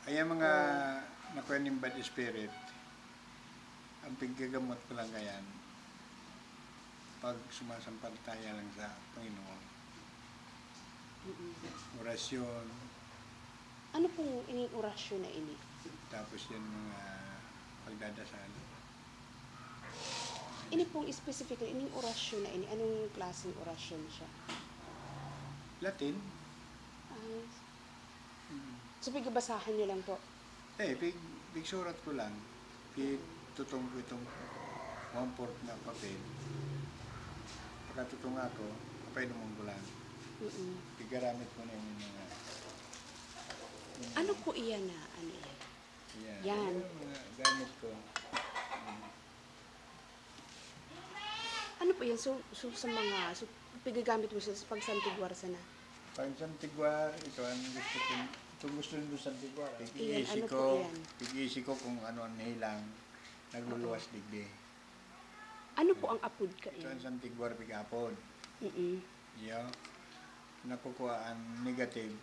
Ay mga nakuha ng bad spirit, ang paggagamot ko lang ngayon, pag sumasampalataya lang sa Panginoon. Orasyon. Ano pong ining orasyon na ini? Tapos yan mga pagdadasal. Ini pong specifically, ining orasyon na ini, anong klaseng orasyon siya? Latin. So, pigabasahan nyo lang po? Bigsurat ko lang. Tutong ko itong 1/4 na papel. Pagkatutong ako, kapay naman ko lang. Pigaramit ko na yung mga... Ano po iyan na? Ano yan? Yan. Yung mga gamit ko. Ano po yan? So sa mga, pigagamit mo siya sa pagsantigwar sana? Pag santigwar, ito ang gusto ko. Itong gusto nyo santigwar. Iyan, ano po yan? Pig-iisi ko kung ano ang nilang nagluluwas digdi. Ano po ang apod ka Ito yan? ang santigwar pig-apod. Iyo. Nakukuha ang negative.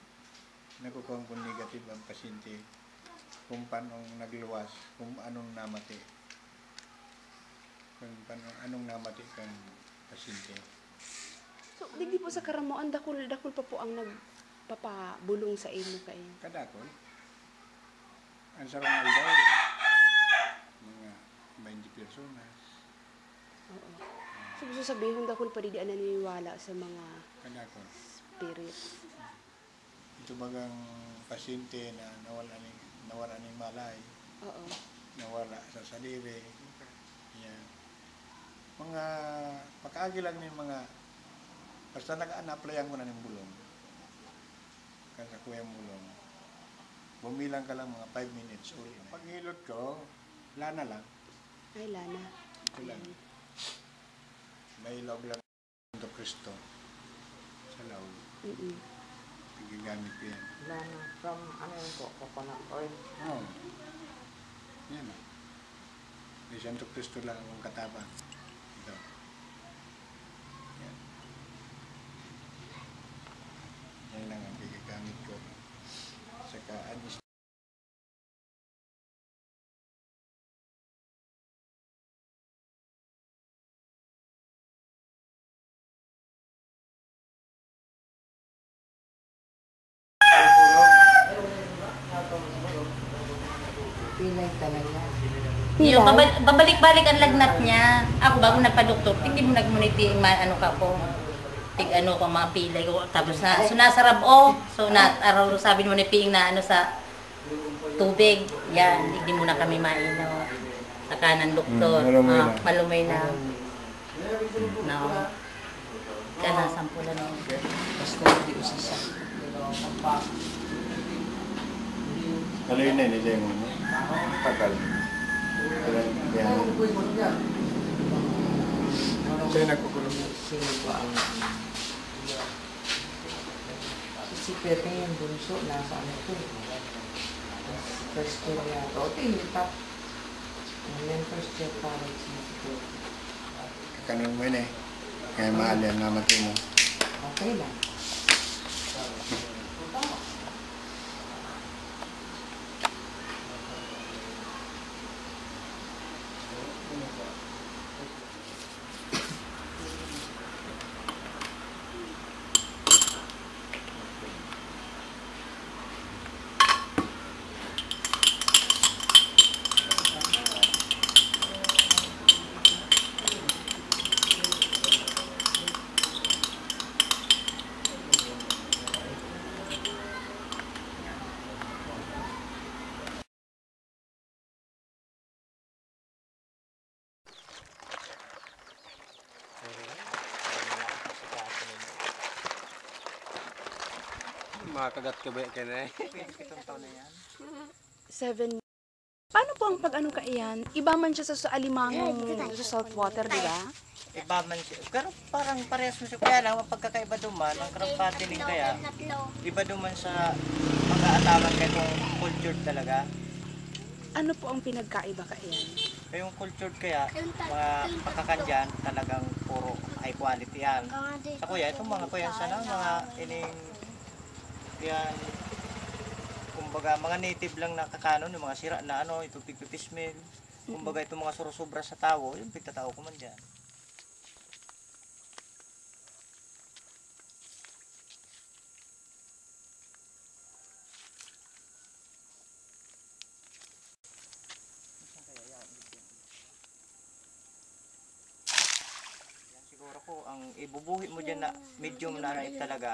Nakukuha kung negative ang pasyente. Kung paano nagluwas, kung anong namati. Kung paano anong namati kang pasyente. So, digdi po sa karamoan, dakul pa po ang nagpapabulong sa imo kayo. Kadakol. Ang sarang aldaw, mga 20 personas. Oo. So, gusto sabihin, dakul pa rin naniniwala sa mga Kadakol. spirit. Ito bagang pasyente na nawala ng malay, Oo. nawala sa saliri. Yan. Mga pagkaagi lang ng mga, basta nag-anaplayan ko na ng bulong. Kasi kuya bulong. Bumilang ka lang mga 5 minutes ulit. Pag hilot ko, lana lang. Ay, Lana. Ito lang. May ilaw lang ng Kristo sa law. Pigagamit ko yan. Lana, from ano yun po, coconut oil. Oo. Yan. May Santo Cristo lang ang kataba. Ito. Yan. Yan lang ang pigagamit ko. Saka anis. Pilay talaga. Yung babalik-balik ang lagnat niya. Ako bago nagpa-doktor, hindi mo nagmuniti ano ka po. Tig ano ko mga pilay ko. Tapos na sunasarab o. So araw sabi mo ni Ping na ano sa tubig. Yan, hindi mo na kami mainom. Saka ng doktor. Malumay na. No. Kana sampulan no. Basta hindi usisa. Ano yun na yun mo? Tagal. Sa'yo nagkukulong. Sino ba ang... Si Pepe yung bunso, nasa ano ito. First year yata. O, tinitap. Yan, first year college na si Pepe. Kakanong mo yun eh. Kaya mahal yan naman mo. Okay lang. Makakagat ka ba ka na eh? 7. Paano po ang pag-ano ka iyan? Iba man siya sa alimangong sa salt water, di ba? Iba man siya. Pero parang parehas mo siya. Kaya lang, ang pagkakaiba duman, ang crampatiling kaya, iba duman sa pag-aalaman kaya itong cultured talaga. Ano po ang pinagkaiba ka iyan? Kaya yung cultured kaya, mga pagkakandyan, talagang puro high quality yan. Sa kuya, itong mga kuya sana, mga ining, yan, Kumbaga, mga native lang na kakanon, yung mga sira na ano, itong pigpipismil. Kumbaga, itong mga surusubra sa tao, yung pigtatao ko man dyan. Yan siguro ko, ang ibubuhi mo dyan na medium na naip talaga,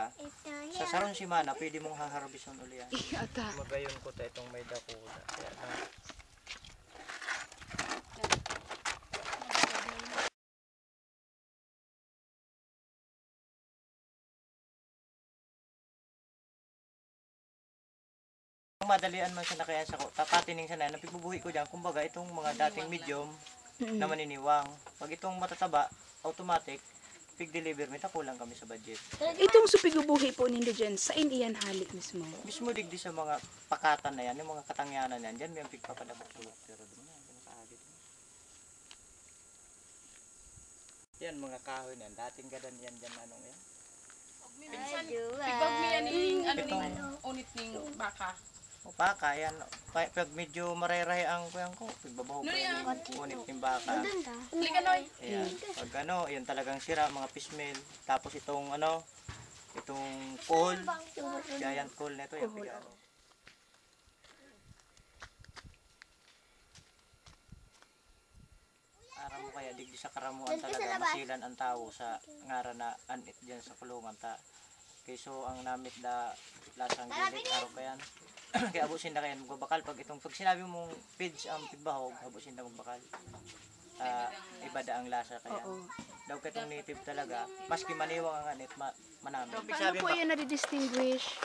sa saron simana, pwede mong haharbison uli yan. Ata. Magayon ko ta itong may dakula. Kaya lang. Kung madalian man siya na kaya sa ko, tapatining siya na, napigbubuhi ko dyan, kumbaga itong mga dating medium na maniniwang. Pag itong matataba, automatic, pig-deliver, may takulang kami sa budget. Itong supigubuhi po ninyo dyan, sa iyan halik mismo. Mismo digdi sa mga pakatan na yan, yung mga katangyanan yan, dyan may ang pigpapadabok sulok. Pero doon na, dyan nakaagit. Yan, mga kahoy na yan, dating gadan yan dyan, anong yan. Tigog niya ning ano Itong- ning unit ning baka. O baka, yan, pag medyo marayray ang kuyang ko, pigbabaho ko yung unit ng baka. Lika noy. Ayan, pag ano, yun talagang sira, mga pismil. Tapos itong ano, itong coal, giant coal na ito, yung pigano. Aram mo kaya, digdi sa karamuan talaga, masilan ang tao sa ngara na anit dyan sa kulungan ta. Kayso ang namit da lasang gilik, araw pa yan. Kaya abusin na kayo magbabakal. Pag sinabi mong pids ang pigbahog, abusin na magbakal. Iba da ang lasa kaya. Oo. Daw katong native talaga, maski maniwang ang anit, manamit. Paano po yan nadi-distinguish?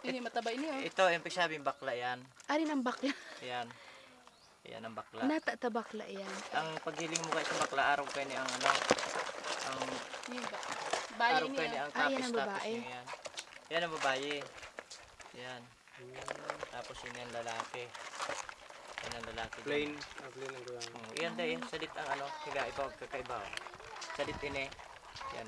Ini mataba ini oh. Ito, yung pigsabing bakla yan. Arin ang bakla. Ayan. Ayan ang bakla. Nata bakla yan. Ang paghiling mo kayo sa bakla, araw kayo ni ang ano, ang Ini ba. Bayi araw kayo ni ini. ang Ah, yan tapis ang tapis babae. niya yan. Yan ang babae. Yan. Tapos yun yung lalaki. Yan ang lalaki. Plain. Plain ang gawin. Yan dahil, sadit ang ano, higa, ikaw kakaiba. Sadit ini. Yan.